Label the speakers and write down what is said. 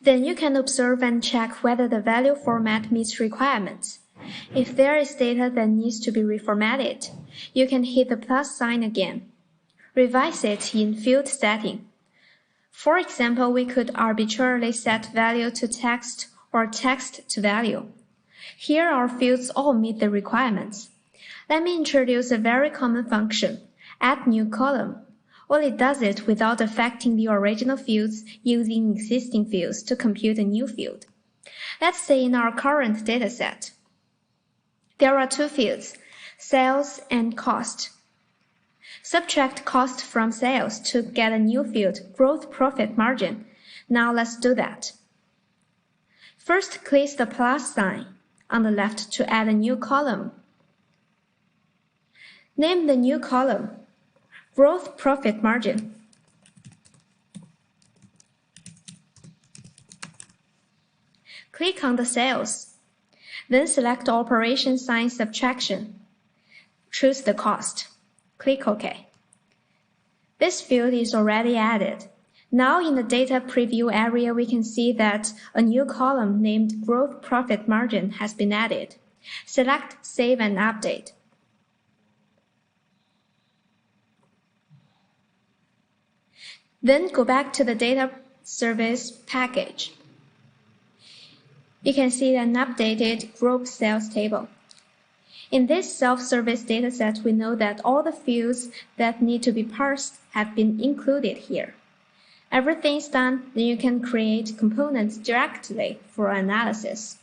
Speaker 1: Then you can observe and check whether the value format meets requirements. If there is data that needs to be reformatted, you can hit the plus sign again. Revise it in field setting. For example, we could arbitrarily set value to text or text to value. Here our fields all meet the requirements. Let me introduce a very common function, add new column. Well, it does it without affecting the original fields using existing fields to compute a new field. Let's say in our current dataset, there are two fields, sales and cost. Subtract cost from sales to get a new field, gross profit margin. Now let's do that. First, click the plus sign on the left to add a new column. Name the new column gross profit margin. Click on the sales. Then select operation sign subtraction. Choose the cost. Click OK. This field is already added. Now in the data preview area, we can see that a new column named gross profit margin has been added. Select Save and Update. Then go back to the data service package. You can see an updated group sales table. In this self-service dataset, we know that all the fields that need to be parsed have been included here. Everything's done, then you can create components directly for analysis.